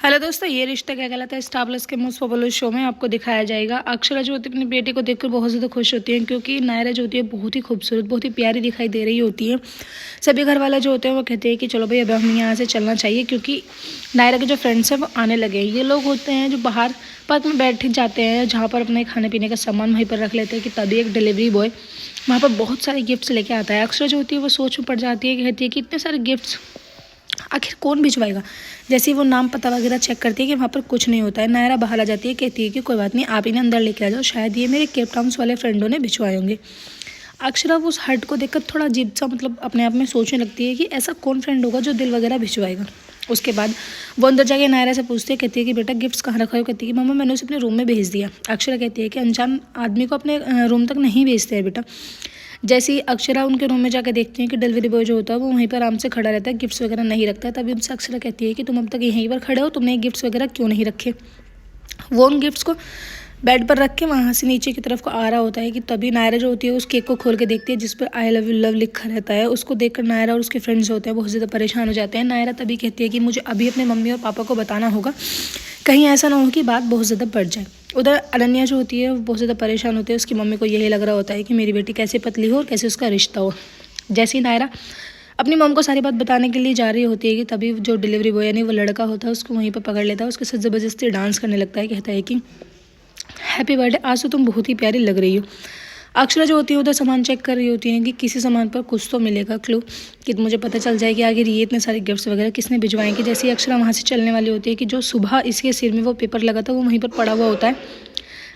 Hello दोस्तों, ये रिश्ता क्या कहलाता है स्टार प्लस के मोस्ट पॉपुलर शो में आपको दिखाया जाएगा। अक्षरा जो होती है अपनी बेटी को देखकर बहुत ज़्यादा खुश होती है, क्योंकि नायरा जो होती है बहुत ही खूबसूरत, बहुत ही प्यारी दिखाई दे रही होती है। सभी घर वाले जो होते हैं वो कहते हैं कि चलो भाई अब हमें यहाँ से चलना चाहिए, क्योंकि नायरा के जो फ्रेंड्स हैं वो आने लगे हैं। ये लोग होते हैं जो बाहर पार्क में बैठ जाते हैं, जहाँ पर अपने खाने पीने का सामान वहीं पर रख लेते हैं कि तभी एक डिलीवरी बॉय वहाँ पर बहुत सारे गिफ्ट्स लेके आता है। अक्षरा जो होती है वो सोच में पड़ जाती है, कहती है कि इतने सारे गिफ्ट्स आखिर कौन भिजवाएगा। जैसे ही वो नाम पता वगैरह चेक करती है कि वहाँ पर कुछ नहीं होता है, नायरा बाहर आ जाती है, कहती है कि कोई बात नहीं, आप इन्हें अंदर लेके आ जाओ, शायद ये मेरे केप टाउन्स वाले फ्रेंडों ने भिजवाए होंगे। अक्षरा उस हर्ट को देखकर थोड़ा अजीब सा अपने आप में सोचने लगती है कि ऐसा कौन फ्रेंड होगा जो दिल वगैरह भिजवाएगा। उसके बाद वो अंदर जाके नायरा से पूछती है, कहती है कि बेटा गिफ्ट्स कहाँ रखा है। कहती है कि मम्मा मैंने उसे अपने रूम में भेज दिया। अक्षरा कहती है कि अनजान आदमी को अपने रूम तक नहीं भेजते हैं बेटा। जैसे ही अक्षरा उनके रूम में जाकर देखती हैं कि डिलीवरी बॉय जो होता है वो वहीं पर आराम से खड़ा रहता है, गिफ्ट्स वगैरह नहीं रखता है। तभी उनसे अक्षरा कहती है कि तुम अब तक यहीं पर खड़े हो, तुमने गिफ्ट्स वगैरह क्यों नहीं रखे। वो उन गिफ्ट्स को बेड पर रख के वहाँ से नीचे की तरफ को आ रहा होता है कि तभी नायरा जो होती है उस केक को खोल के देखती है जिस पर आई लव यू लव लिखा रहता है। उसको देखकर नायरा और उसके फ्रेंड्स होते हैं बहुत ज़्यादा परेशान हो जाते हैं। नायरा तभी कहती है कि मुझे अभी अपने मम्मी और पापा को बताना होगा, कहीं ऐसा ना हो कि बात बहुत ज़्यादा बढ़ जाए। उधर अनन्या जो होती है वो बहुत ज़्यादा परेशान होती है। उसकी मम्मी को यही लग रहा होता है कि मेरी बेटी कैसे पतली हो और कैसे उसका रिश्ता हो। जैसे ही नायरा अपनी मम को सारी बात बताने के लिए जा रही होती है कि तभी जो डिलीवरी बॉय यानी वो लड़का होता है उसको वहीं पर पकड़ लेता है, उसके साथ ज़बरदस्ती डांस करने लगता है। कहता है कि हैप्पी बर्थडे, आज तो तुम बहुत ही प्यारी लग रही हो। अक्षरा जो होती है उधर सामान चेक कर रही होती है कि किसी सामान पर कुछ तो मिलेगा क्लू, कि मुझे पता चल जाए कि आखिर ये इतने सारे गिफ्ट्स वगैरह किसने भिजवाए। कि जैसे ही अक्षरा वहाँ से चलने वाली होती है कि जो सुबह इसके सिर में वो पेपर लगा था वो वहीं पर पड़ा हुआ होता है,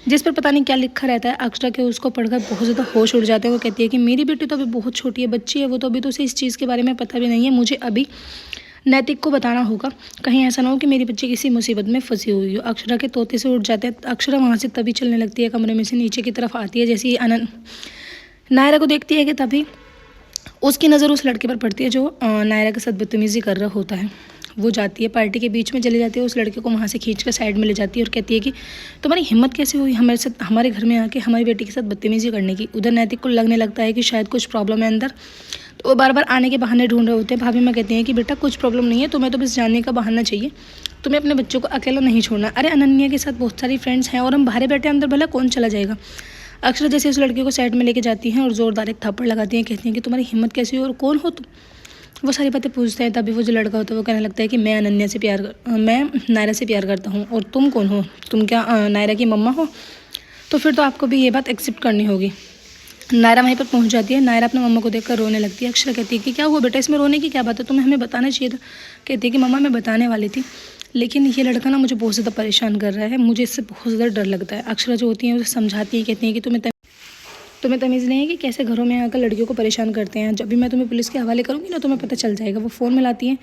जिस पर पता नहीं क्या लिखा रहता है। अक्षरा के उसको पढ़कर बहुत ज़्यादा होश उड़ जाते हैं। वो कहती है कि मेरी बेटी तो अभी बहुत छोटी है, बच्ची है वो, तो अभी तो उसे इस चीज़ के बारे में पता भी नहीं है। मुझे अभी नैतिक को बताना होगा, कहीं ऐसा ना हो कि मेरी बच्ची किसी मुसीबत में फंसी हुई हो। अक्षरा के तोते से उठ जाते हैं। अक्षरा वहाँ से तभी चलने लगती है, कमरे में से नीचे की तरफ आती है। जैसे ही नायरा को देखती है कि तभी उसकी नज़र उस लड़के पर पड़ती है जो नायरा के साथ बदतमीज़ी कर रहा होता है। वो जाती है पार्टी के बीच में चली जाती है, उस लड़के को वहाँ से खींच कर साइड में ले जाती है और कहती है कि तुम्हारी हिम्मत कैसे हुई हमारे घर में आके हमारी बेटी के साथ बदतमीज़ी करने की। उधर नैतिक को लगने लगता है कि शायद कुछ प्रॉब्लम है अंदर, तो वो बार बार आने के बहाने ढूंढ रहे होते हैं। भाभी माँ कहती हैं कि बेटा कुछ प्रॉब्लम नहीं है, तुम्हें तो बस जानने का बहाना चाहिए, तुम्हें अपने बच्चों को अकेला नहीं छोड़ना। अरे अनन्या के साथ बहुत सारी फ्रेंड्स हैं और हम बाहर बैठे अंदर भला कौन चला जाएगा। अक्षरा जैसे उस लड़के को साइड में लेके जाती हैं और ज़ोरदार एक थप्पड़ लगाती हैं। कहती हैं कि तुम्हारी हिम्मत कैसी हो और कौन हो तुम। वो सारी बातें पूछते हैं। तभी वो जो लड़का होता है वो कहने लगता है कि मैं नायरा से प्यार करता हूँ, और तुम कौन हो, तुम क्या नायरा की मम्मा हो। तो फिर तो आपको भी ये बात एक्सेप्ट करनी होगी। नायरा वहीं पर पहुंच जाती है। नायरा अपने मम्मा को देखकर रोने लगती है। अक्षरा कहती है कि क्या हुआ बेटा, इसमें रोने की क्या बात है, तुम्हें हमें बताना चाहिए था। कहती है कि मम्मा मैं बताने वाली थी, लेकिन ये लड़का ना मुझे बहुत ज़्यादा परेशान कर रहा है, मुझे इससे बहुत ज़्यादा डर लगता है। अक्षरा जो होती है उसे समझाती है, कहती है कि तुम्हें तमीज़ नहीं है कि कैसे घरों में आकर लड़कियों को परेशान करते हैं। जब भी मैं तुम्हें पुलिस के हवाले करूँगी ना तुम्हें पता चल जाएगा। वो फ़ोन मिलाती है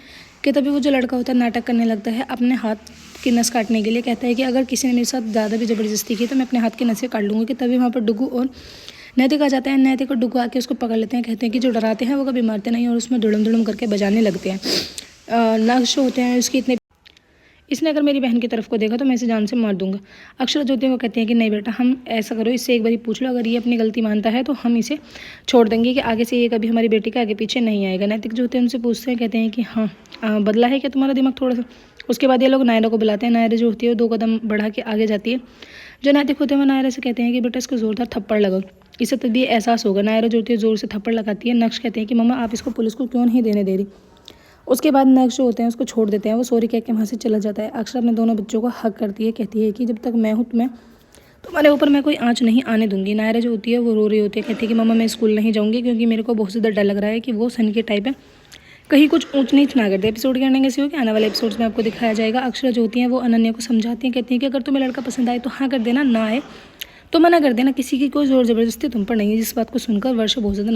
कि तभी वो जो लड़का होता है नाटक करने लगता है अपने हाथ की नस काटने के लिए। कहता है कि अगर किसी ने मेरे साथ ज़्यादा भी ज़बरदस्ती की तो मैं अपने हाथ की नसें काट लूँगी। कि तभी वहाँ पर डुगू और नैतिक आ जाते हैं। नैतिक और डुगू आके उसको पकड़ लेते हैं। कहते हैं कि जो डराते हैं वो कभी मारते नहीं, और उसमें दुड़म दुड़म करके बजाने लगते हैं। नक्श होते हैं उसकी इतने, इसने अगर मेरी बहन की तरफ को देखा तो मैं इसे जान से मार दूंगा। अक्षरा जो होती है वो कहते हैं कि नहीं बेटा, हम ऐसा करो, इससे एक बारी पूछ लो, अगर ये अपनी गलती मानता है तो हम इसे छोड़ देंगे, कि आगे से ये कभी हमारी बेटी के आगे पीछे नहीं आएगा। नैतिक जो होते हैं उनसे पूछते हैं, कहते हैं कि हाँ बदला है क्या तुम्हारा दिमाग थोड़ा सा। उसके बाद ये लोग नायरा को बुलाते हैं। नायरा जो होती है वो 2 कदम बढ़ा के आगे जाती है। जो नैतिक होते हैं वो नायरा से कहते हैं कि बेटा इसको ज़ोरदार थप्पड़ लगाओ, इससे तभी एहसास होगा। नायरा जो होती है ज़ोर से थप्पड़ लगाती है। नक्श कहते हैं कि मम्मा आप इसको पुलिस को क्यों नहीं देने दे रही। उसके बाद नक्श जो होते हैं उसको छोड़ देते हैं। वो सॉरी कह के वहाँ से चला जाता है। अक्षरा अपने दोनों बच्चों को हक करती है, कहती है कि जब तक मैं हूँ तुम्हारे ऊपर मैं कोई आँच नहीं आने दूंगी। नायरा जो होती है वो रो रही होती है, कहती है कि मम्मा मैं स्कूल नहीं जाऊँगी, क्योंकि मेरे को बहुत ज़्यादा डर लग रहा है कि वो सन के टाइप है, कहीं कुछ ऊँच नीच ना कर दे। एपिसोड के एंडिंग ऐसी हो कि आने वाले एपिसोड्स में आपको दिखाया जाएगा। अक्षरा जो होती है वो अनन्या को समझाती हैं, कहती हैं कि अगर तुम्हें लड़का पसंद आए तो हाँ कर देना, ना आए तो मना कर देना, किसी की कोई ज़ोर ज़बरदस्ती तुम पर नहीं है। जिस बात को सुनकर वर्षा बहुत ज़्यादा